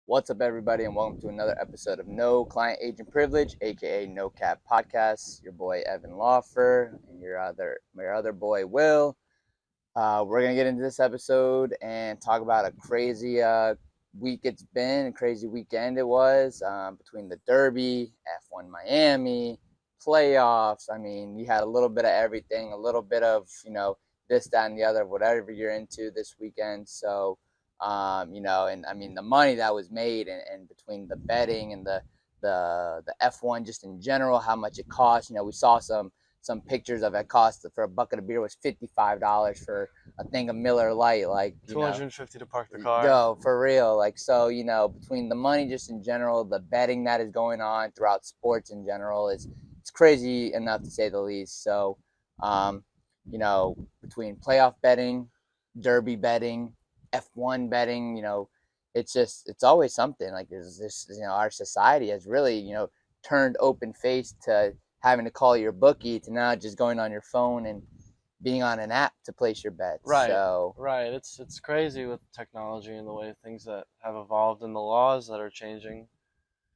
What's up, everybody, and welcome to another episode of No Client Agent Privilege, aka No Cap Podcast. Your boy Evan Lawfer and your other boy Will. We're gonna get into this episode and talk about a crazy week it's been, a crazy weekend it was between the Derby, F1 Miami, playoffs. I mean, you had a little bit of everything, a little bit of this, that, and the other, whatever you're into this weekend. So and I mean the money that was made and between the betting and the F1 just in general, how much it cost. We saw some pictures of it cost for a bucket of beer was $55 for a thing of Miller Lite, like 250 to park the car. yo, for real. Like, so, between the money just in general, the betting that is going on throughout sports in general it's crazy enough to say the least. So, between playoff betting, derby betting, F1 betting, it's always something. Like, there's this, our society has really, turned open face to having to call your bookie to now just going on your phone and being on an app to place your bets. Right. So Right. It's crazy with technology and the way things that have evolved and the laws that are changing.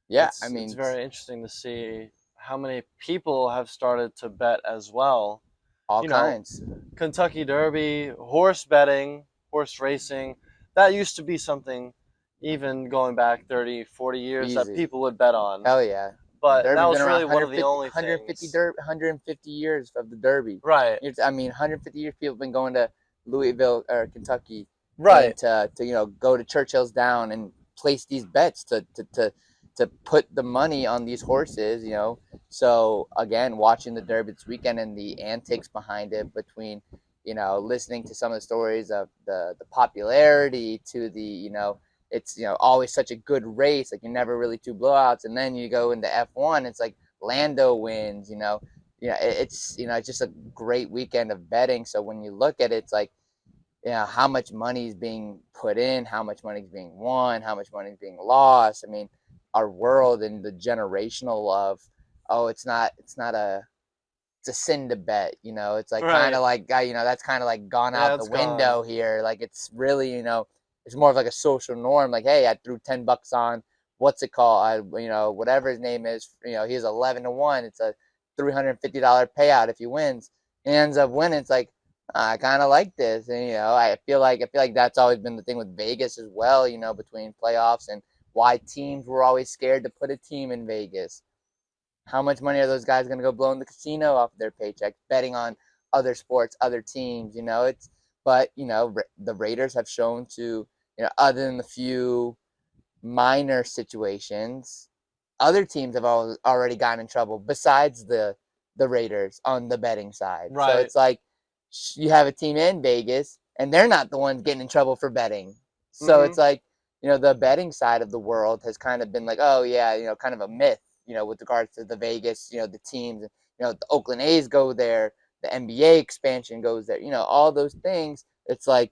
yeah, It's very interesting to see how many people have started to bet as well. all You know, kinds. Kentucky Derby, horse betting, horse racing, that used to be something even going back 30, 40 years that Easy. people would bet on. Hell yeah. But Derby's that was been around really one of the only 150 things. 150 years of the Derby. Right. 150 years people have been going to Louisville or Kentucky, Right. and to go to Churchill's Down and place these bets to put the money on these horses. So again, watching the Derby this weekend and the antics behind it, between listening to some of the stories of the popularity to the it's always such a good race. Like, you never really two blowouts, and then you go into F1. It's like Lando wins. It's just a great weekend of betting. So when you look at it, it's like how much money is being put in, how much money is being won, how much money is being lost. I mean, our world and the generational of it's a sin to bet. It's like kind of like that's kind of like gone out the window here. Like, it's really it's more of like a social norm. Like, hey, I threw $10 on what's it called? Whatever his name is. He's 11-1. It's a $350 payout if he wins. He ends up winning. It's like, I kind of like this, and I feel like that's always been the thing with Vegas as well. Between playoffs and why teams were always scared to put a team in Vegas. How much money are those guys going to go blow in the casino off their paychecks, betting on other sports, other teams? But the Raiders have shown to, other than the few minor situations, other teams have already gotten in trouble besides the Raiders on the betting side. Right. So it's like you have a team in Vegas and they're not the ones getting in trouble for betting. So it's like, the betting side of the world has kind of been like, oh yeah, kind of a myth, with regards to the Vegas, the teams, the Oakland A's go there, the NBA expansion goes there, all those things. It's like,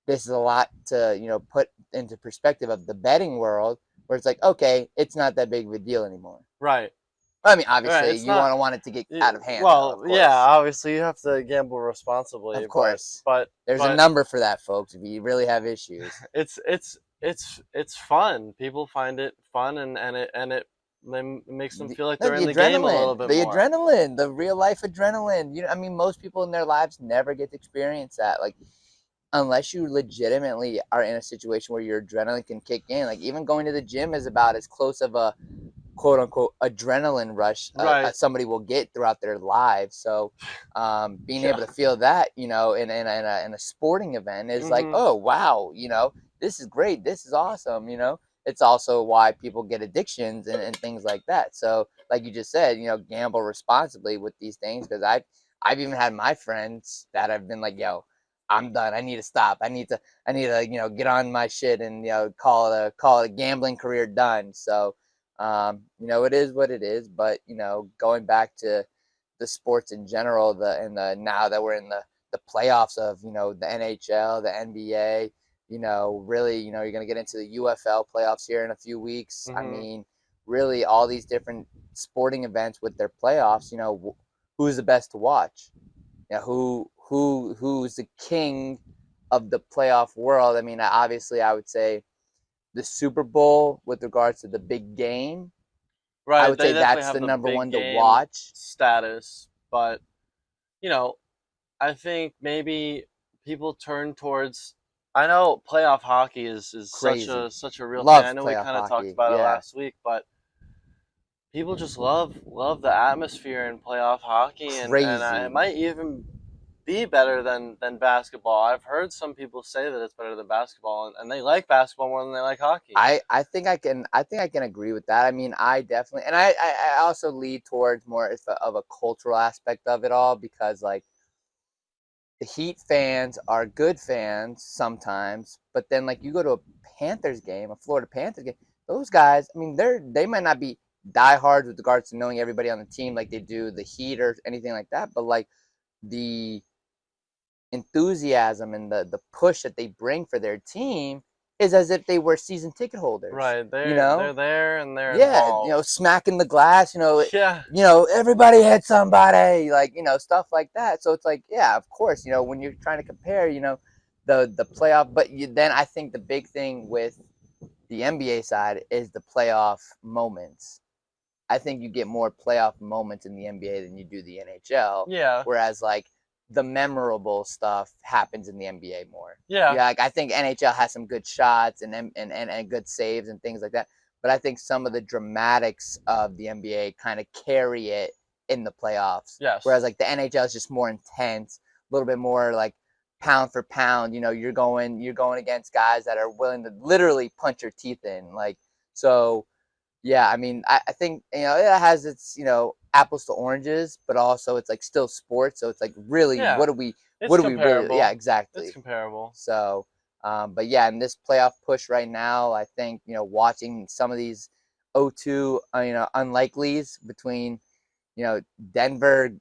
this is a lot to, put into perspective of the betting world, where it's like, okay, it's not that big of a deal anymore. Right. I mean, obviously, Right, you want it to get out of hand. Well, though, of course. yeah, obviously you have to gamble responsibly. Of course. but there's a number for that, folks. If you really have issues, it's fun. People find it fun, and it makes them feel like they're in the game a little bit the more. Adrenaline, the real life adrenaline. I mean, most people in their lives never get to experience that. Like, unless you legitimately are in a situation where your adrenaline can kick in. Like, even going to the gym is about as close of a quote unquote adrenaline rush somebody will get throughout their lives. So being able to feel that, in a sporting event is like, oh wow, this is great, this is awesome. It's also why people get addictions and things like that. So like you just said, gamble responsibly with these things, because I've even had my friends that have been like, yo, I'm done. I need to stop. I need to get on my shit and call it a gambling career done. So it is what it is. But going back to the sports in general, now that we're in the playoffs of the NHL, the NBA, really you're gonna get into the UFL playoffs here in a few weeks. I mean, really all these different sporting events with their playoffs. Who's the best to watch? Who's the king of the playoff world? I mean, obviously, I would say the Super Bowl with regards to the big game, I Right, would they say definitely that's have the the number big one to game watch. status, but you know, I think maybe people turn towards. I know playoff hockey is Crazy. such a real thing. I Love know we playoff kind of talked hockey. about it Yeah. last week, but people just love the atmosphere in playoff hockey, and it Crazy. might even be better than basketball. I've heard some people say that it's better than basketball, and they like basketball more than they like hockey. I think I can agree with that. I mean, I definitely, and I also lead towards more of a cultural aspect of it all, because like the Heat fans are good fans sometimes, but then like you go to a Panthers game, a Florida Panthers game, those guys, I mean, they might not be diehards with regards to knowing everybody on the team like they do the Heat or anything like that, but like the enthusiasm and the push that they bring for their team is as if they were season ticket holders. Right, You they're know, there and they're yeah, involved. smacking the glass. Yeah, Everybody hit somebody, like stuff like that. So it's like, yeah, of course, when you're trying to compare, the playoff. But then I think the big thing with the NBA side is the playoff moments. I think you get more playoff moments in the NBA than you do the NHL. yeah, Whereas like the memorable stuff happens in the NBA more. yeah, Yeah, like I think NHL has some good shots and good saves and things like that. But I think some of the dramatics of the NBA kind of carry it in the playoffs. yes. Whereas like the NHL is just more intense, a little bit more like pound for pound. You're going against guys that are willing to literally punch your teeth in. Like so yeah, I mean, I think it has its apples to oranges, but also it's like still sports. So it's like really, Yeah, what it's do we really? Yeah, comparable. It's exactly. comparable. So, but yeah, in this playoff push right now, I think watching some of these 0-2 unlikelies between Denver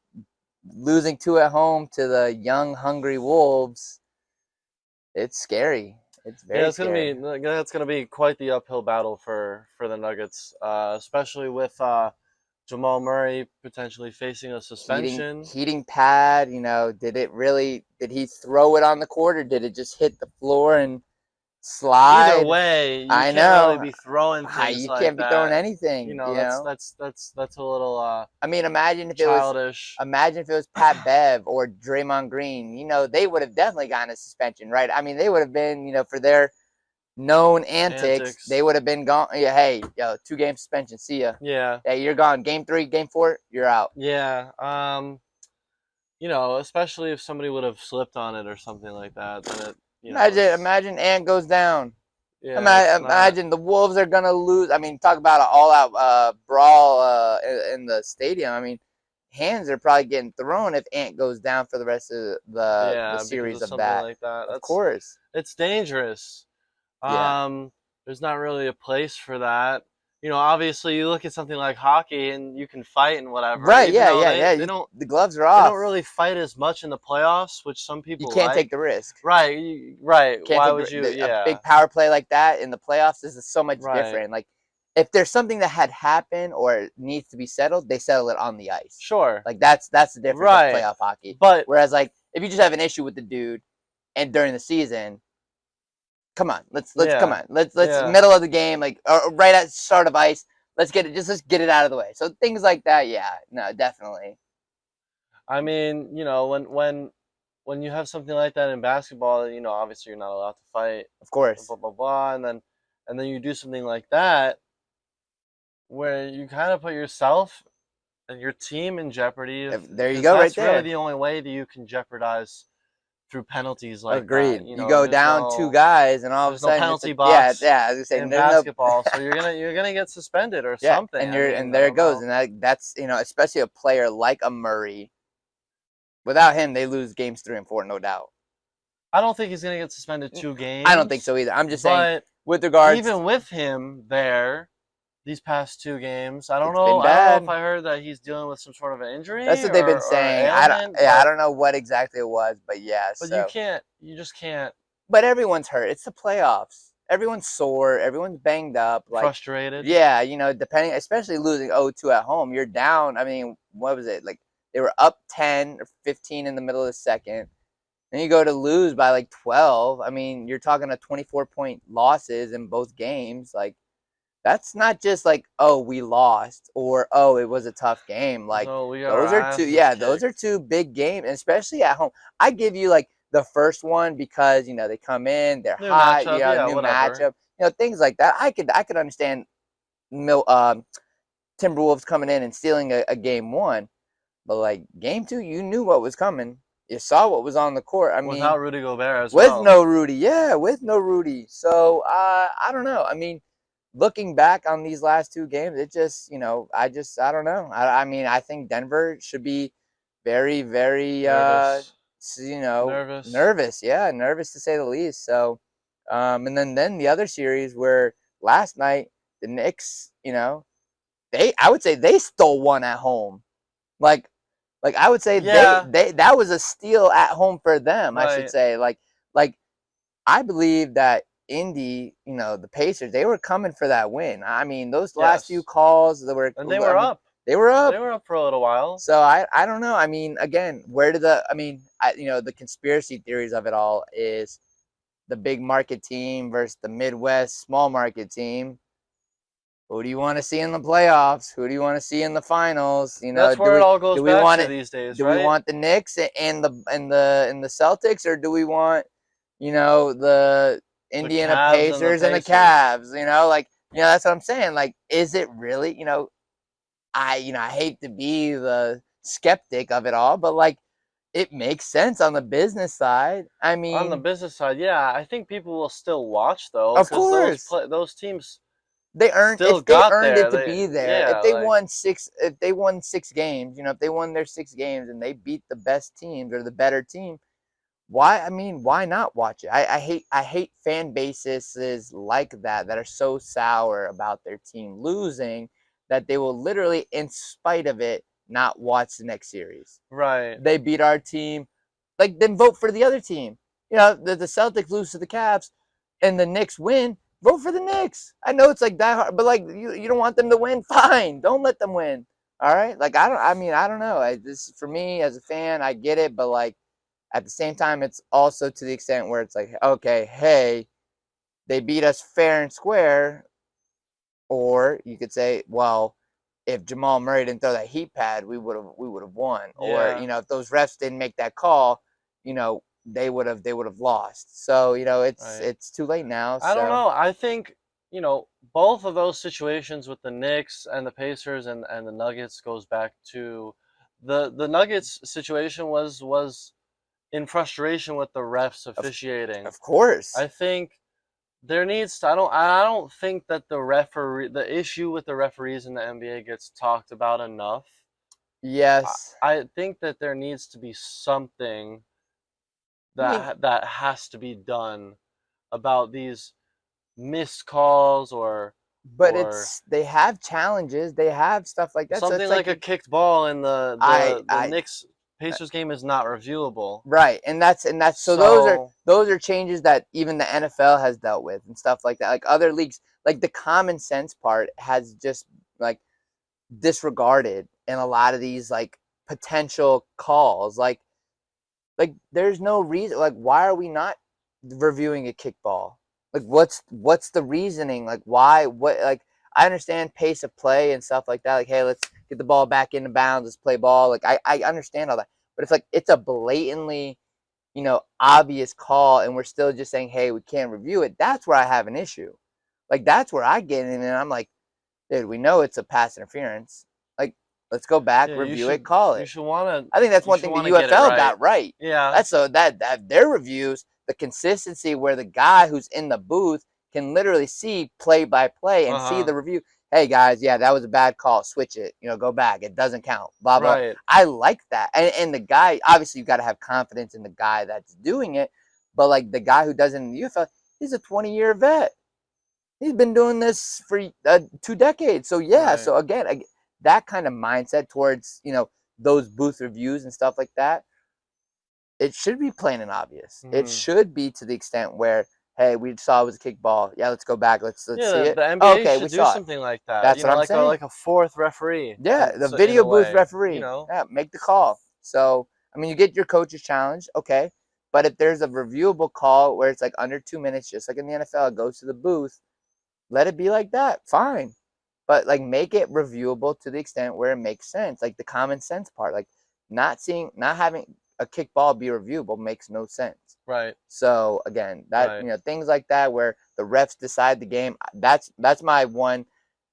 losing two at home to the young hungry Wolves, it's scary. It's Yeah, very scary. that's gonna be quite the uphill battle for the Nuggets, especially with Jamal Murray potentially facing a heating suspension. heating pad, did he throw it on the court, or did it just hit the floor and Either slide? way, you I can't really know. be throwing things You like can't be throwing that. anything, That's a little I mean, childish. imagine if it was Pat Bev or Draymond Green. They would have definitely gotten a suspension, right? I mean, they would have been, for their known antics, they Antics. would have been gone. Yeah, hey, 2-game suspension. See ya. Yeah, Yeah, you're gone. Game 3, game 4, you're out. yeah. Especially if somebody would have slipped on it or something like that, then it's Imagine Ant goes down. yeah, it's not. Imagine the Wolves are gonna lose. I mean, talk about an all-out brawl in the stadium. I mean, hands are probably getting thrown if Ant goes down for the rest of the Yeah, because series of of something that. like that. Of course, It's dangerous. yeah, There's not really a place for that. Obviously you look at something like hockey and you can fight and whatever, right, even yeah, though yeah, they yeah. they don't The gloves are they don't off. really fight as much in the playoffs, which some You people can't like. take the risk. Right, right. Can't Why take would you? a Yeah, big power play like that in the playoffs. This is so much right. different. Like, if there's something that had happened or needs to be settled, they settle it on the ice. Sure. Like that's the difference of Right. playoff hockey. But Whereas like if you just have an issue with the dude and during the season, come on, let's come yeah. on, let's Yeah. middle of the game, like or right at start of ice, let's get it out of the way. So things like that, yeah, no, definitely, I mean, when you have something like that in basketball, obviously you're not allowed to fight, of course. blah blah blah, and then you do something like that where you kind of put yourself and your team in jeopardy if There you because go, right that's really there. the only way that you can jeopardize through penalties like that. Agreed. You go There's down two no guys, and all of a there's no sudden it's penalty a yeah, box yeah. I was gonna say in there's no basketball, so you're gonna get suspended or yeah, something. and I you're mean, and I there it don't goes, know. and that's especially a player like a Murray. Without him, they lose games 3 and 4, no doubt. I don't think he's gonna get suspended two I don't think games, so either. I'm just saying, but with regards, even with him there, these past two games, I don't it's know. been I don't know if bad. I heard that he's dealing with some sort of an That's injury what they've been or saying. ailment, I but don't know what exactly it was, but yeah. but you So, can't. You just can't. but everyone's hurt. It's the playoffs. Everyone's sore. Everyone's banged up. Like, Frustrated. yeah, depending, especially losing 0-2 at home, you're down. I mean, what was it? Like, they were up 10 or 15 in the middle of the second. Then you go to lose by like 12. I mean, you're talking a 24-point losses in both games. Like, that's not just like, oh, we lost or oh, it was a tough game. Like, So we got our those are two, asses yeah, those kicked. are two big games, and especially at home. I give you like the first one because they come in, they're New hot, matchup, yeah, new whatever. matchup, things like that. I could understand Timberwolves coming in and stealing a game one, but like game two, you knew what was coming. You saw what was on the court. I mean, Without Rudy Gobert as with well. no Rudy, yeah, with no Rudy. So I don't know. I mean, looking back on these last two games, it just I don't know. I mean, I think Denver should be very, very Nervous. Nervous. nervous. Yeah, nervous to say the least. So, and then the other series where last night the Knicks, I would say they stole one at home. Like I would say Yeah, they that was a steal at home for them, I should right. say. Like I believe that Indy, the Pacers, they were coming for that win. I mean, those last few Yes. calls that were And they I were mean, up. they were They up. were up for a little while. So I don't know. I mean, again, where did the I mean, the conspiracy theories of it all is the big market team versus the Midwest small market team. Who do you want to see in the playoffs? Who do you want to see in the finals? That's Do where it we all goes do we back want to it? these days, Do we right? want the Knicks and the Celtics, or do we want the The Indiana Cavs and the Pacers and the Pacers. Cavs? That's what I'm saying. Like, is it really? I hate to be the skeptic of it all, but like, it makes sense on the business side. I On the mean, business side, yeah, I think people will still watch though, of because course. those teams They earned still if they got earned there. it to They be there. yeah, like If they won 6 games, if they won their 6 games and they beat the best teams or the better team, why not watch it? I hate fan bases like that are so sour about their team losing that they will literally, in spite of it, not watch the next series. right. They beat our team, like, then vote for the other team. The Celtics lose to the Cavs and the Knicks win, vote for the Knicks. I know it's like that hard, but like, you don't want them to win, fine. Don't let them win. All right? Like, I don't know. This for me as a fan, I get it, but like at the same time it's also to the extent where it's like, okay, hey, they beat us fair and square, or you could say, well, if Jamal Murray didn't throw that heat pad, we would have won. Or Yeah. if those refs didn't make that call, they would have lost. So it's Right. it's too late now. I don't So know. I think, both of those situations with the Knicks and the Pacers and the Nuggets goes back to the Nuggets situation was in frustration with the refs of officiating. of course, I think there needs to, I don't think that the issue with the referees in the NBA gets talked about enough. I, yes. I think that there needs to be something I mean, that has to be done about these missed calls but or it's they have challenges, they have stuff like that. So something it's like like a kicked ball in the I the the I Knicks Pacers game is not reviewable. right, and that's so So those are changes that even the NFL has dealt with and stuff like that. Like other leagues, like the common sense part has just like disregarded in a lot of these like potential calls. Like there's no reason. Like, why are we not reviewing a kickball? Like, what's the reasoning? Like, why? What? Like, I understand pace of play and stuff like that. Like, hey, let's get the ball back into bounds. Let's play ball. Like, I understand all that. But if like it's a blatantly obvious call and we're still just saying, hey, we can't review it, that's where I have an issue. Like, that's where I get in and I'm like, dude, we know it's a pass interference. Like, let's go back, yeah, review it, call you it. should wanna I think that's you one should thing the wanna get it UFL right. got right. Yeah. That's so that their reviews, the consistency where the guy who's in the booth can literally see play by play and see Uh-huh. the review. Hey guys, yeah, that was a bad call. Switch it. Go back. It doesn't count. Blah blah. Right. I like that. And the guy, obviously, you got to have confidence in the guy that's doing it. But like the guy who does it in the UFL, he's a 20-year vet. He's been doing this for 2 decades. So yeah. Right. So again, that kind of mindset towards those booth reviews and stuff like that, it should be plain and obvious. It Mhm. should be to the extent where, hey, we saw it was a kickball. Yeah, let's go back. Let's Yeah, see the, it. the Oh, NBA okay, we should do saw it. something like that. That's what I'm Like a saying. fourth referee, Yeah, and the so in video a booth way, referee. Yeah, make the call. So I mean, you get your coaches challenged. Okay, But if there's a reviewable call where it's like under 2 minutes, just like in the NFL, it goes to the booth, let it be like that. Fine. But like make it reviewable to the extent where it makes sense. Like the common sense part. Like not having a kick ball be reviewable makes no sense. Right. So again, that Right. things like that where the refs decide the game. That's my one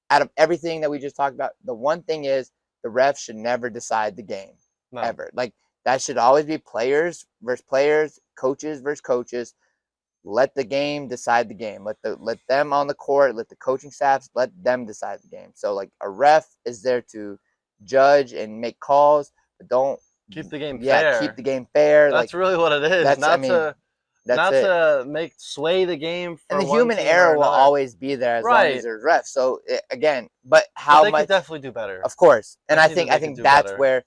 out of everything that we just talked about. The one thing is the refs should never decide the game No. ever. Like that should always be players versus players, coaches versus coaches. Let the game decide the game. Let them on the court, let the coaching staffs, let them decide the game. So like a ref is there to judge and make calls, but don't Keep the game keep fair. the game fair. Like That's really what it is. that's I Not mean, to that's it. make sway the game And for the one human team or error will another. always be there as long as Right. there's refs. So again, but But how they could much? definitely do better. Of course, and I think that they could think do that's better.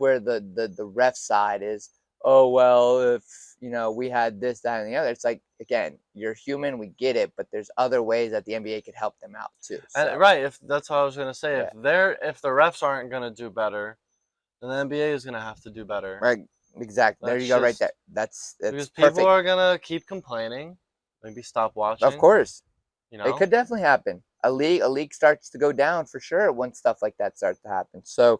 where the ref side is. Oh well, if we had this, that, and the other. It's like again, you're human, we get it, but there's other ways that the NBA could help them out too. So And right, if that's what I was gonna say, yeah, if the refs aren't gonna do better, then the NBA is gonna have to do better. right, exactly. There That's you go, right there. just That's because people perfect. are gonna keep complaining, maybe stop watching. Of course, You it know, could definitely happen. A league starts to go down for sure when stuff like that starts to happen. So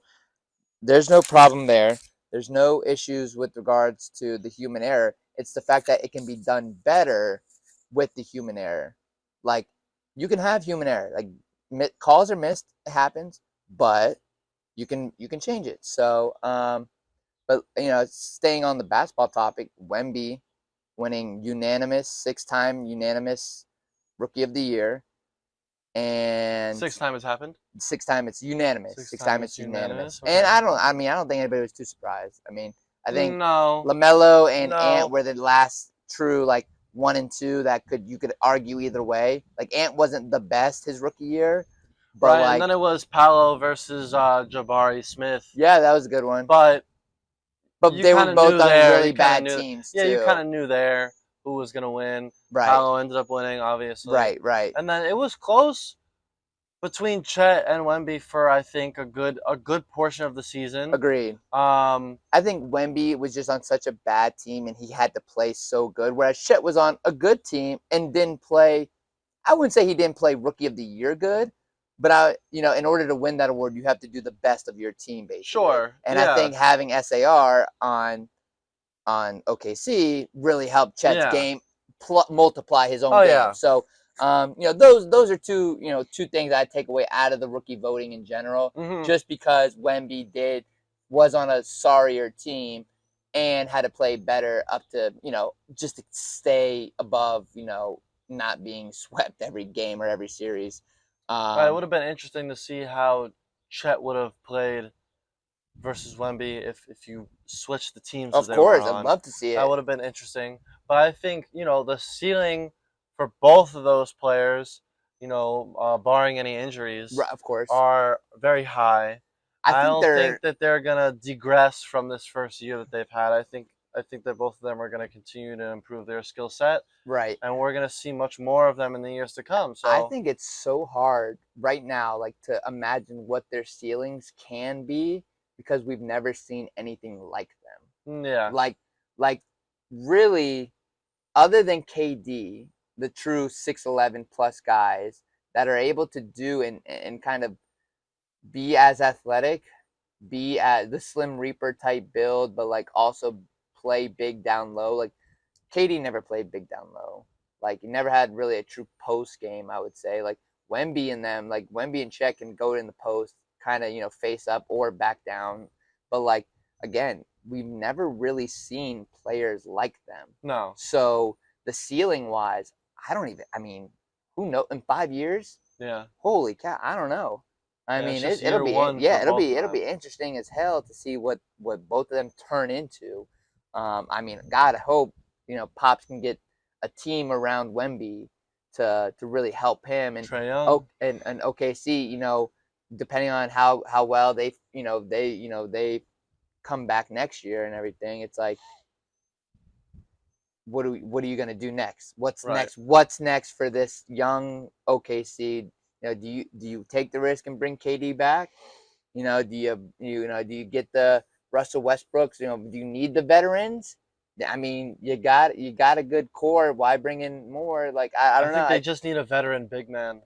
there's no problem there. There's no issues with regards to the human error. It's the fact that it can be done better with the human error. Like you can have human error. Like calls are missed, it happens, but you can change it. So, but staying on the basketball topic, Wemby winning unanimous 6-time unanimous Rookie of the Year, and 6 times it's happened. 6 time it's unanimous. 6 time it's unanimous. And Okay. I don't think anybody was too surprised. I mean, I think No, LaMelo and Ant no. were the last true like 1 and 2 that you could argue either way. Like Ant wasn't the best his rookie year, but Right, and like then it was Paolo versus Jabari Smith. yeah, that was a good one. But But you they were kind of both knew on there. really You kind of bad knew. teams Yeah, you kind too. of knew there who was gonna win. Right. Paolo ended up winning, obviously. Right. And then it was close between Chet and Wemby for I think a good portion of the season. Agreed. I think Wemby was just on such a bad team and he had to play so good, whereas Chet was on a good team and didn't play. I wouldn't say he didn't play Rookie of the Year good, but in order to win that award, you have to do the best of your team, basically. Sure. And yeah. I think having SAR on OKC really helped Chet's game multiply his own game. Yeah. So, those are two things I take away out of the rookie voting in general. Mm-hmm. Just because Wemby was on a sorrier team and had to play better up to just to stay above not being swept every game or every series. Right, it would have been interesting to see how Chet would have played versus Wemby if you switch the teams. Of course, I'd love to see it. That would have been interesting. But I think the ceiling for both of those players, barring any injuries, Right, of course, are very high. I don't they're think that they're gonna digress from this first year that they've had. I think that both of them are gonna continue to improve their skill set, right. and we're gonna see much more of them in the years to come. So I think it's so hard right now, like to imagine what their ceilings can be because we've never seen anything like them. yeah, Like really, other than KD, the true 6'11 plus guys that are able to do and kind of be as athletic, be at the Slim Reaper type build, but like also play big down low. Like KD never played big down low. Like he never had really a true post game, I would say. Like Wemby and them, like Wemby and Chet can go in the post, kind of, face up or back down. But like again, we've never really seen players like them. no, So the ceiling wise, I mean, who knows in 5 years? yeah. Holy cow, I don't know. I Yeah, it's mean, just it'll year be one yeah, for it'll both be of it'll them. be interesting as hell to see what both of them turn into. I mean, God, I hope Pops can get a team around Wemby to really help him and Trae Young. and OKC, depending on how well they come back next year and everything. It's like what are you gonna do next? What's Right. next? What's next for this young OKC? Do you take the risk and bring KD back? Do you get the Russell Westbrooks? Do you need the veterans? I mean, you got a good core. Why bring in more? Like I I don't know. think they just need a veteran big man.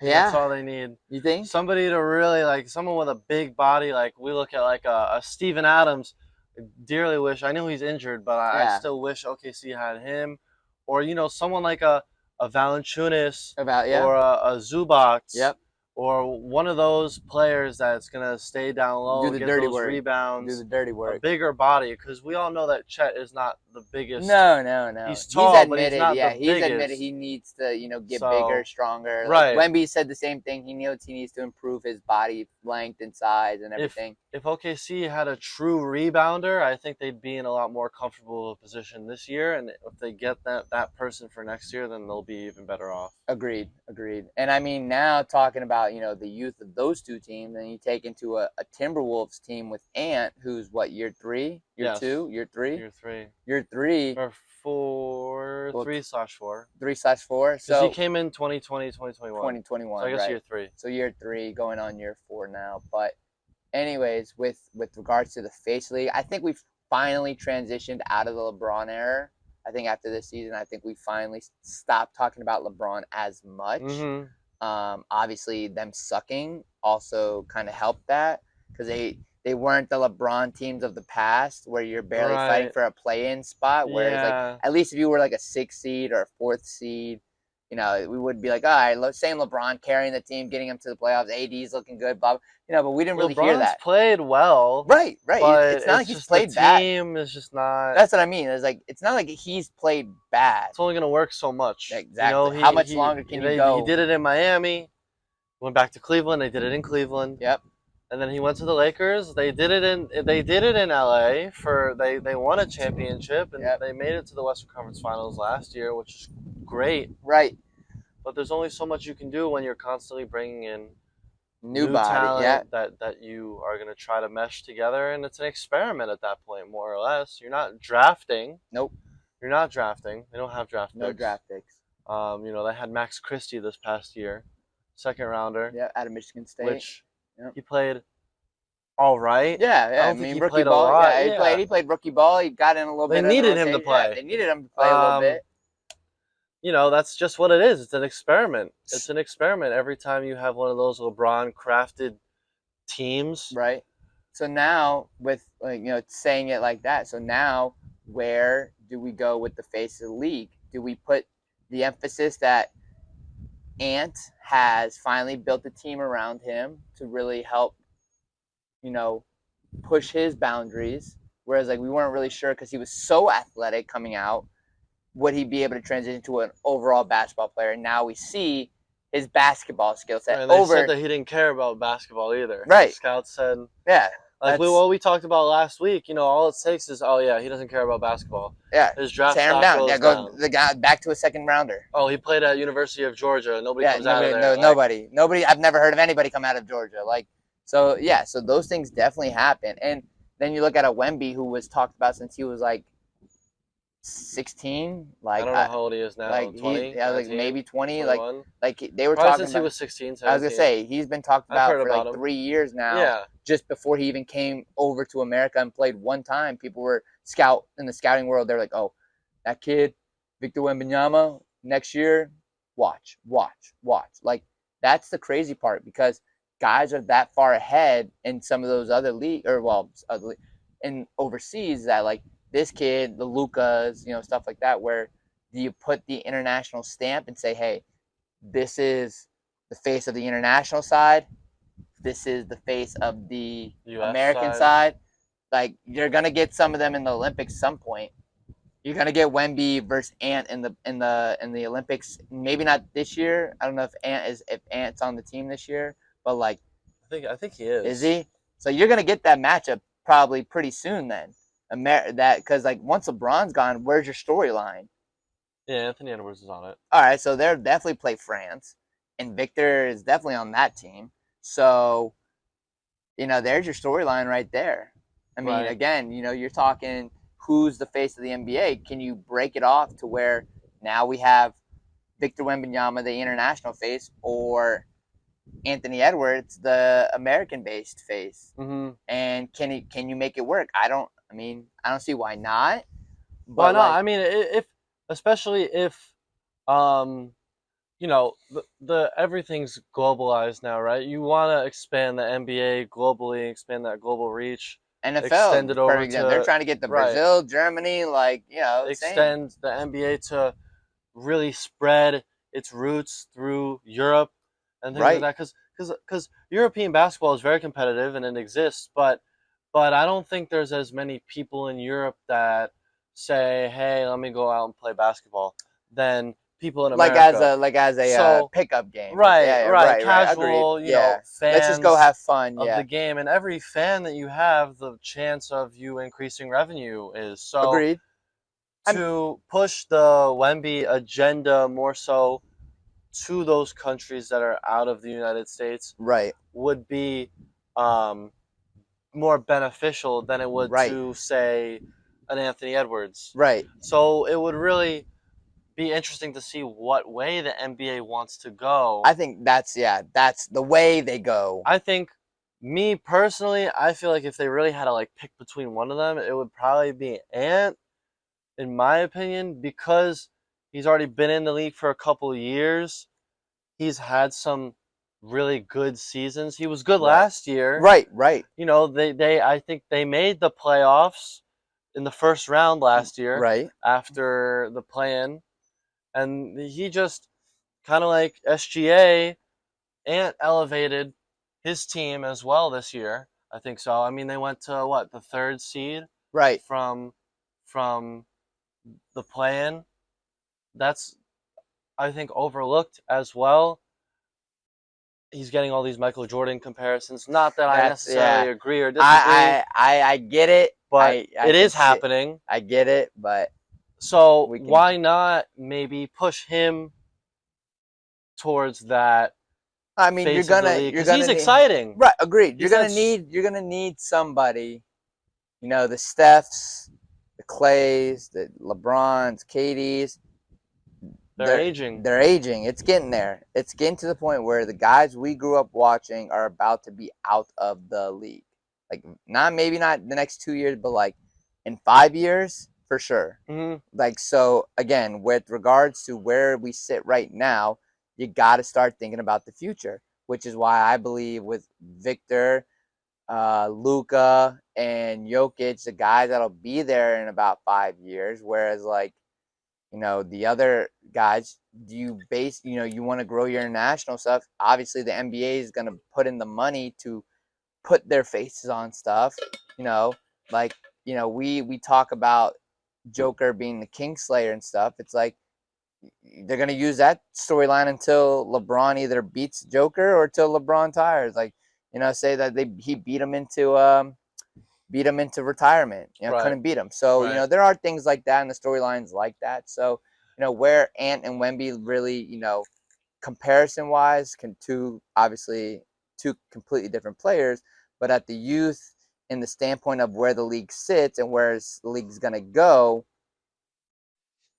I think that's Yeah, all they need. you think? Somebody to really like someone with a big body. Like we look at like a Steven Adams. I dearly wish. I know he's injured, but I Yeah, still wish OKC had him, or someone like a Valanciunas about yeah. or a Zubac Yep. or one of those players that's gonna stay down Do low, the get dirty those work. Do the rebounds, dirty a work. bigger body, because we all know that Chet is not the biggest. No, no, no. He's He's tall, but he's admitted, not the yeah, he's admitted biggest. he needs to, get bigger, So stronger. Like right. Wemby said the same thing. He needs to improve his body length and size and if everything. if OKC had a true rebounder, I think they'd be in a lot more comfortable position this year. And if they get that person for next year, then they'll be even better off. Agreed, agreed. And I mean, now talking about the youth of those two teams, and you take into a Timberwolves team with Ant, who's what, year 3, year Yes, 2, year 3, year three year 3, or four, well, 3/4. 3/4. Because he So came in 2020, 2021. So 2021, I guess right? year three. So year 3, going on year 4 now. But anyways, with regards to the face league, I think we've finally transitioned out of the LeBron era. I think after this season, I think we finally stopped talking about LeBron as much. Mm-hmm. Obviously, them sucking also kind of helped that because they weren't the LeBron teams of the past where you're barely fighting Right. for a play-in spot. Whereas, like, Yeah. at least if you were like a 6th seed or a 4th seed, we would be like, all right, same LeBron carrying the team, getting them to the playoffs. AD's looking good, blah, but we didn't really hear LeBron's that. played well, Right, right. but It's not like it's he's just the played bad. team is just not. That's what I mean. It's like it's not like he's played bad. It's only gonna work so much. Exactly. How much longer can you He go? did it in Miami, went back to Cleveland. They did it in Cleveland. Yep. And then he went to the Lakers. They did it in LA for they won a championship and Yep. they made it to the Western Conference Finals last year, which is great. Right. But there's only so much you can do when you're constantly bringing in New body. talent Yeah. that you are going to try to mesh together, and it's an experiment at that point, more or less. You're not drafting. Nope. You're not drafting. They don't have draft picks. No draft picks. They had Max Christie this past year, second rounder. Yeah, out of Michigan State. Which he played all right. Yeah. I mean, rookie played ball. a lot. Yeah, he played rookie ball. He got in a little bit. They needed him to play. Yeah, they needed him to play a little bit. That's just what it is. It's an experiment. It's an experiment every time you have one of those LeBron crafted teams. Right. So now with saying it like that. So now where do we go with the face of the league? Do we put the emphasis that Ant has finally built a team around him to really help, push his boundaries? Whereas like we weren't really sure because he was so athletic coming out, would he be able to transition to an overall basketball player? And now we see his basketball skill set. And they said that he didn't care about basketball either. Right. The scouts said, yeah. Like what we talked about last week, all it takes is, he doesn't care about basketball. Yeah. His draft tear him stock down. goes Yeah, go down. the guy back to a second rounder. Oh, he played at University of Georgia. Nobody comes out of there. No, nobody. I've never heard of anybody come out of Georgia. So those things definitely happen. And then you look at a Wemby who was talked about since he was like 16. Like I don't know how old he is now. Like 20? like maybe 20. 21? Like they were Probably talking since about, he was 16, 17. I was gonna say he's been talked about for about like him. 3 years now. Yeah. Just before he even came over to America and played one time, people were in the scouting world. They're like, oh, that kid, Victor Wembanyama, next year, watch. Like that's the crazy part because guys are that far ahead in some of those other in overseas that like this kid, the Lucas, stuff like that, where do you put the international stamp and say, hey, this is the face of the international side. This is the face of the US American side. Like you're gonna get some of them in the Olympics some point. You're gonna get Wemby versus Ant in the Olympics. Maybe not this year. I don't know if Ant's on the team this year, but like I think he is. Is he? So you're gonna get that matchup probably pretty soon then. Because like once LeBron's gone, where's your storyline? Yeah, Anthony Edwards is on it. All right, so they'll definitely play France, and Victor is definitely on that team. So, there's your storyline right there. I mean, again, you're talking who's the face of the NBA. Can you break it off to where now we have Victor Wembanyama, the international face, or Anthony Edwards, the American-based face? Mm-hmm. And can you make it work? I don't see why not. Why But not? like, I mean, if especially if um the everything's globalized now, right? You want to expand the NBA globally, expand that global reach, NFL extend is it a perfect over example. They're to trying to get to right, Brazil, Germany, like, same. extend the NBA to really spread its roots through Europe and things like Right. that. Because European basketball is very competitive and it exists, but I don't think there's as many people in Europe that say, "Hey, let me go out and play basketball," than people in America. Like as a So pickup game. Like, right, yeah, yeah, right, right. Agreed. casual, Yeah. Let's just go fans have fun. of Yeah. the game, and every fan that you have, the chance of you increasing revenue is so Agreed. I'm to push the Wemby agenda more so to those countries that are out of the United States right. would be um, more beneficial than it would Right. to say an Anthony Edwards. Right. So it would really be interesting to see what way the NBA wants to go. I think that's the way they go. I think me personally, I feel like if they really had to like pick between one of them, it would probably be Ant, in my opinion, because he's already been in the league for a couple of years. He's had some really good seasons. He was good Right. last year. Right. Right. They I think they made the playoffs in the first round last year Right. after the play-in, and he just kind of like SGA and elevated his team as well this year. I think so. I mean, they went to what, the third seed Right. from from the play-in. That's, I think, overlooked as well. He's getting all these Michael Jordan comparisons. Not that I That's necessarily yeah. agree or disagree, I get it. but I it can is see. happening. I get it, but So we can. why not maybe push him towards that I mean, face of the league? you're Because he's gonna need. exciting. Right. Agreed. He's that. You're gonna need somebody. The Stephs, the Clays, the LeBrons, KDs. They're they're aging. they're aging. It's getting there. It's getting to the point where the guys we grew up watching are about to be out of the league. Like, not the next 2 years, but like in 5 years for sure. Hmm. Like, so again, with regards to where we sit right now, you got to start thinking about the future, which is why I believe with Victor, Luca, and Jokic, the guys that'll be there in about 5 years. Whereas like the other guys, do you base, you want to grow your international stuff. Obviously, the NBA is going to put in the money to put their faces on stuff. You know, like we talk about Joker being the Kingslayer and stuff. It's like they're going to use that storyline until LeBron either beats Joker or till LeBron tires. Like, say that he beat him into retirement. Right. Couldn't beat him. So Right. there are things like that and the storylines like that. So where Ant and Wemby really comparison wise can obviously two completely different players, but at the youth in the standpoint of where the league sits and where the league's gonna go,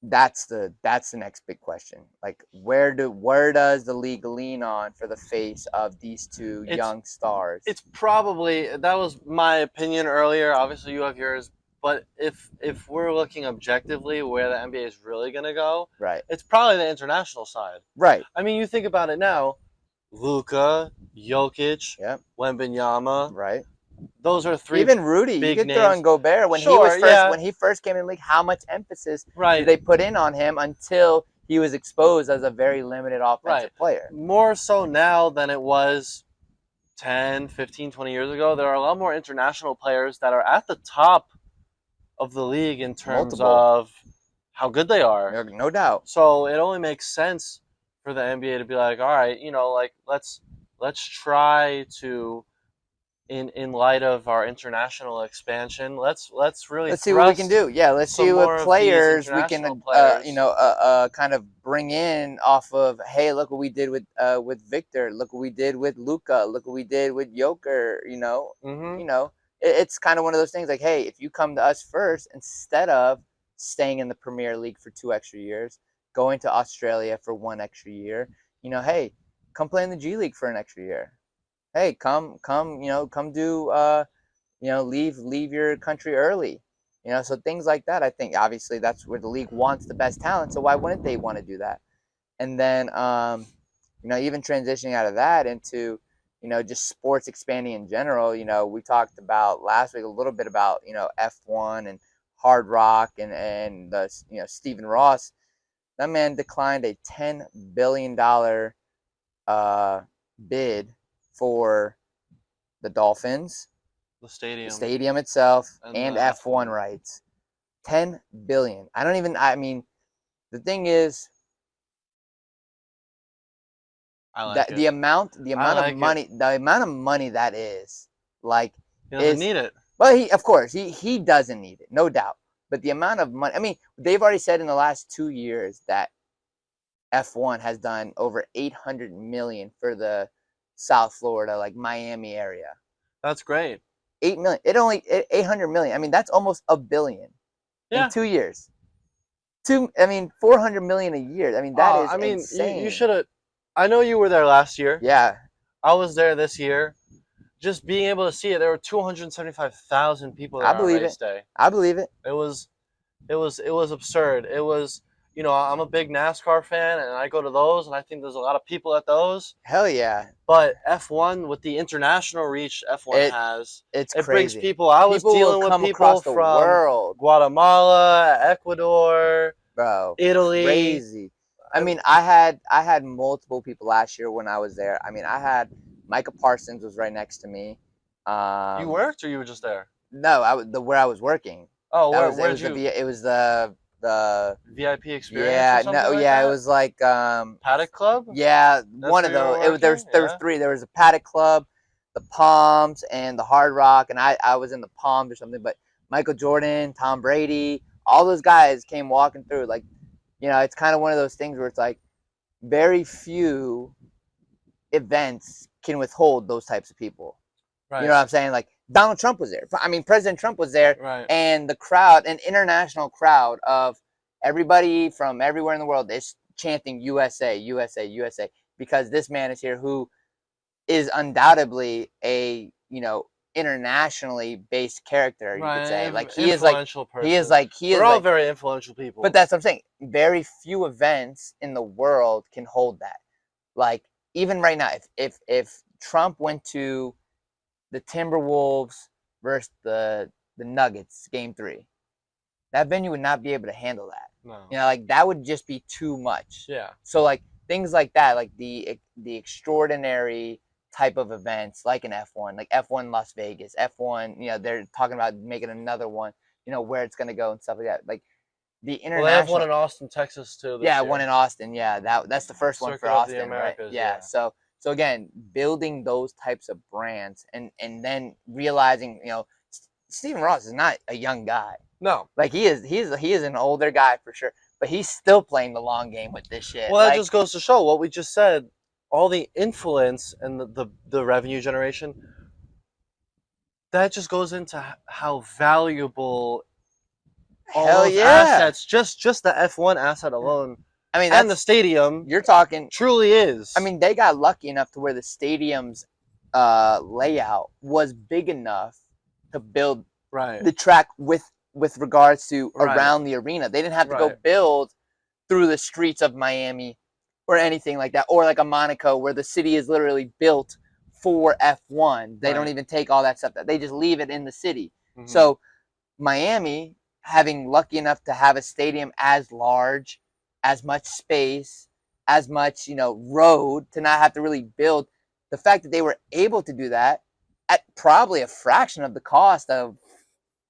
that's the next big question. Like, where does the league lean on for the face of these two It's young stars? it's probably, that was my opinion earlier. Obviously, you have yours, but if we're looking objectively where the NBA is really gonna go, Right. it's probably the international side. Right. I mean, you think about it now: Luka, Jokic, Yep. Wembanyama. Right. Those are three Even Rudy, you big could throw in names. Gobert Sure, yeah, when he first came in the league. How much emphasis did right, they put in on him until he was exposed as a very limited right. offensive player? More so now than it was 10, 15, 20 years ago. There are a lot more international players that are at the top of the league in terms Multiple, of how good they are. no doubt. So it only makes sense for the NBA to be like, all right, like let's try to, in light of our international expansion, let's really Let's see what we can thrust do. Yeah, let's some see what more of these players we international can, players. kind of bring in off of. Hey, look what we did with Victor. Look what we did with Luca. Look what we did with Joker. Mm-hmm. It's kind of one of those things. Like, hey, if you come to us first instead of staying in the Premier League for 2 extra years, going to Australia for 1 extra year, hey, come play in the G League for an extra year. Hey, come do leave your country early. So things like that. I think obviously that's where the league wants the best talent. So why wouldn't they want to do that? And then even transitioning out of that into just sports expanding in general. We talked about last week a little bit about F1 and Hard Rock and the Stephen Ross. That man declined a $10 billion bid for the Dolphins, The the stadium stadium itself, and and the F1 F1. rights. 10 billion. I mean, the thing is I like that it. the I amount of like it. money, that is like He doesn't is need it. well, he of course he doesn't need it, no doubt. But the amount of money, I mean, they've already said in the last 2 years that F1 has done over 800 million for the South Florida, like Miami area. That's great. 8 million. 800 million. I mean, that's almost a billion in Yeah. 2 years. 400 million a year. I mean, that is I mean, you insane. should have. I know you were there last year. Yeah, I was there this year. Just being able to see it, there were 275,000 people I there on believe race it. day. I believe it. It was absurd. It was, I'm a big NASCAR fan, and I go to those, and I think there's a lot of people at those. Hell yeah. But F1, with the international reach F1 It has, it's it brings crazy. people. I was People will dealing with come people across the from world, Guatemala, Ecuador, bro. Italy. Crazy. I mean, I had multiple people last year when I was there. I mean, I had Micah Parsons was right next to me. You Um, worked, or you were just there? no, where I was working. Oh, That was where'd you it was the VIP experience or yeah, something no, like yeah, it that? was like Paddock Club? yeah, That's one of where you were those. working? There was Yeah. three. There was a Paddock Club, the Palms, and the Hard Rock, and I was in the Palms or something. But Michael Jordan, Tom Brady, all those guys came walking through. Like, it's kind of one of those things where it's like very few events can withhold those types of people. You know Right. what I'm saying? Like Donald Trump was there. I mean, President Trump was there, Right. and the crowd, an international crowd of everybody from everywhere in the world, is chanting USA, USA, USA, because this man is here who is undoubtedly a internationally based character. You could Right. say An like influential person. he We're is all like. very influential people. But that's what I'm saying. Very few events in the world can hold that. Like even right now, if Trump went to the Timberwolves versus the Nuggets game 3, that venue would not be able to handle that. No. Like that would just be too much. Yeah. So like things like that, like the extraordinary type of events, like an F1, like F1 Las Vegas, F1. They're talking about making another one. Where it's gonna go and stuff like that. Like the Well, they have one international. in Austin, Texas too this Yeah, year. one in Austin. Yeah, that's the first one for Circuit of the Austin, right? Americas, Yeah. yeah. So again, building those types of brands and then realizing, Stephen Ross is not a young guy. No. Like he is an older guy for sure, but he's still playing the long game with this shit. Well, that Like, just goes to show what we just said. All the influence and the revenue generation, that just goes into how valuable all hell those yeah. assets, just the F1 asset alone, I mean, and the stadium, you're talking. truly is. I mean, they got lucky enough to where the stadium's layout was big enough to build right. the track with regards to Right. around the arena. They didn't have to go Right. build through the streets of Miami or anything like that, or like a Monaco where the city is literally built for F1. They don't Right. even take all that stuff. They just leave it in the city. Mhm. So Miami, having lucky enough to have a stadium as large, as much space, as much road to not have to really build, the fact that they were able to do that at probably a fraction of the cost of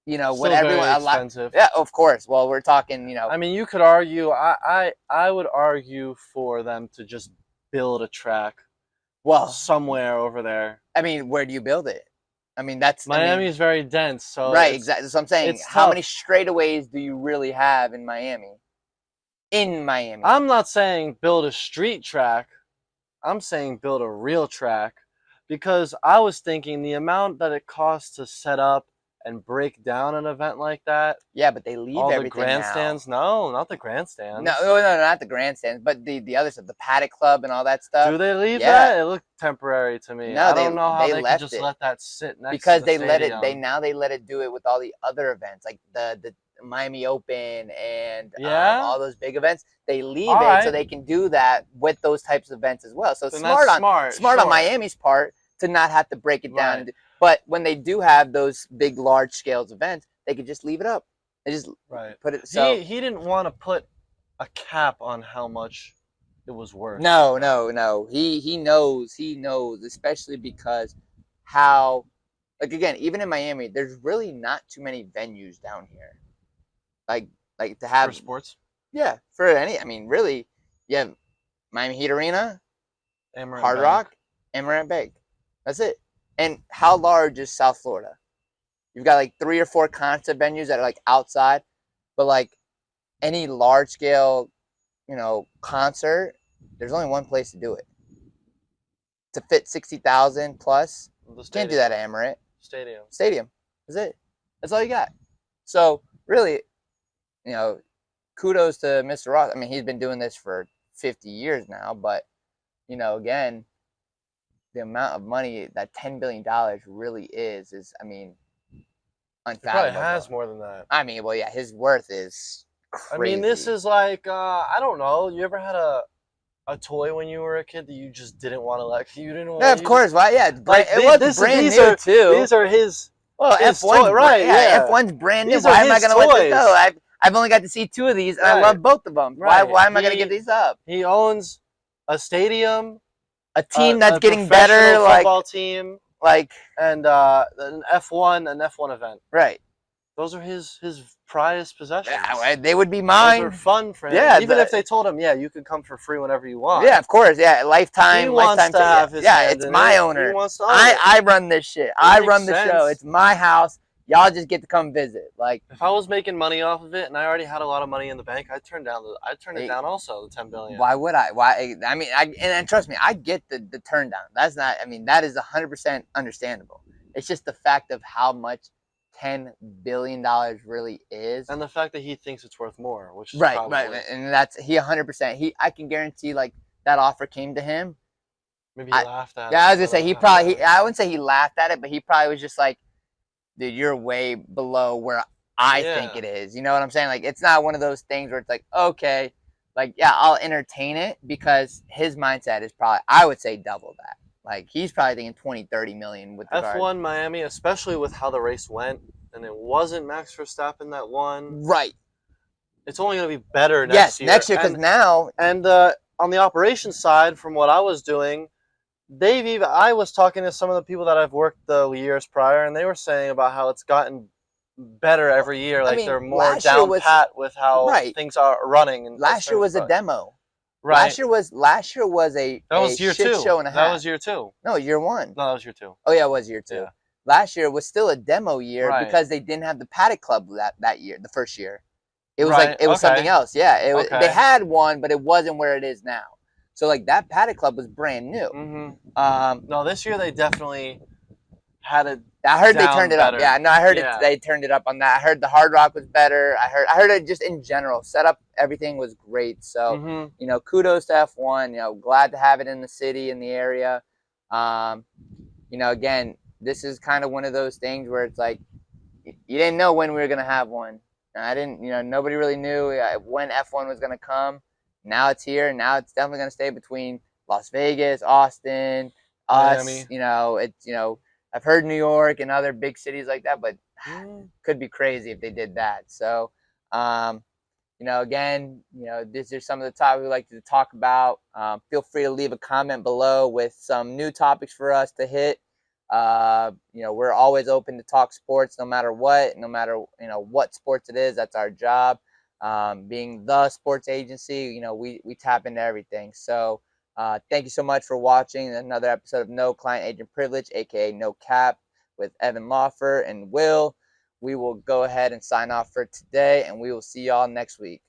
what Still everyone very a lot. expensive. Yeah, of course. Well, we're talking. I mean, you could argue. I would argue for them to just build a track Well, somewhere over there. I mean, where do you build it? I mean, that's Miami is very dense, so right. Exactly. So I'm saying, it's how tough. many straightaways do you really have in Miami? In Miami, I'm not saying build a street track. I'm saying build a real track, because I was thinking the amount that it costs to set up and break down an event like that. Yeah, but they leave All the everything now. grandstands? No, not the grandstands. No, not the grandstands, but the other stuff, the Paddock Club and all that stuff. Do they leave Yeah. that? It looked temporary to me. No, I don't know how they they could left just it. let that sit next Because to the they let it. stadium. They let it do it with all the other events, like the Miami Open and Yeah? all those big events. They leave All it right. so they can do that with those types of events as well. So Then smart that's on smart, on sure. Miami's part to not have to break it down. Right. But when they do have those big, large scales events, they could just leave it up. They just Right. put it. So He didn't want to put a cap on how much it was worth. no. He knows, especially because how, like, again, even in Miami, there's really not too many venues down here. Like to have For sports? Yeah, for any. I mean, really, you have Miami Heat Arena, Amaranth Hard Bank. Rock, Amaranth Bank. That's it. And how large is South Florida? You've got like 3 or 4 concert venues that are like outside, but like any large scale, concert, there's only one place to do it. To fit 60,000 plus, The can't do that at Amaranth Stadium. That's it. That's all you got. So really, kudos to Mr. Ross. I mean, he's been doing this for 50 years now, but again, the amount of money that $10 billion really is, I mean, unfathomable. He probably has more than that. I mean, well, yeah, his worth is crazy. I mean, this is like, I don't know. You ever had a toy when you were a kid that you just didn't want to let? You didn't want. Yeah, of course. Well, yeah, like it was brand new too. These are his. Well, his F1's right? Yeah, F1's brand new. These Why are am I his going to let this toys. go? I've only got to see 2 of these, and I love both of them. Right. Why am I going to give these up? He owns a stadium, a team that's getting professional better, football team, and an F1 event. Right. Those are his prized possessions. Yeah, they would be mine. Those are fun for him. Yeah, even if they told him, yeah, you can come for free whenever you want. Yeah, of course. Yeah, lifetime. He wants to have his hand it's in my it. owner. He wants to own I run this shit. I run the makes show. sense. It's my house. Y'all just get to come visit. Like, if I was making money off of it and I already had a lot of money in the bank, I'd turn it down also, the $10 billion. Why would I? Why? I mean, and trust me, I get the turn down. That's not. I mean, that is 100% understandable. It's just the fact of how much $10 billion really is, and the fact that he thinks it's worth more, which is right, and that's he 100%. I can guarantee, like, that offer came to him. Maybe he laughed at it. Yeah, I was gonna say I wouldn't say he laughed at it, but he probably was just like, dude, you're way below where I think it is. You know what I'm saying? Like, it's not one of those things where it's like, okay, like, yeah, I'll entertain it, because his mindset is probably, I would say, double that. Like, he's probably thinking 20, 30 million with regard. F1 Miami, especially with how the race went, and it wasn't Max Verstappen that won. Right. It's only going to be better next year. Yes, next year, because now. And on the operations side, from what I was doing, I was talking to some of the people that I've worked the years prior, and they were saying about how it's gotten better every year. Like, they're more down pat with how things are running. And last year was a demo. Right. Last year was a year shit 2. show and a half. That was year 2. No, year 1. No, that was year 2. Oh yeah, it was year 2. Yeah. Last year was still a demo year, because they didn't have the Paddock Club that year, the first year. It was something else. Yeah, they had one, but it wasn't where it is now. So, like, that Paddock Club was brand new. Mm-hmm. No, this year they definitely had it. I heard they turned it up. Yeah, no, I heard they turned it up on that. I heard the Hard Rock was better. I heard it just in general. Setup, everything was great. So, kudos to F1. Glad to have it in the city, in the area. Again, this is kind of one of those things where it's like, you didn't know when we were gonna have one. I didn't. Nobody really knew when F1 was gonna come. Now it's here. Now it's definitely gonna stay between Las Vegas, Austin, us. Miami. I've heard New York and other big cities like that, but could be crazy if they did that. So, again, these are some of the topics we like to talk about. Feel free to leave a comment below with some new topics for us to hit. We're always open to talk sports, no matter what what sports it is. That's our job. Being the sports agency, we tap into everything. So, thank you so much for watching another episode of No Client Agent Privilege, aka No Cap, with Evan Lawfer and Will. We will go ahead and sign off for today, and we will see y'all next week.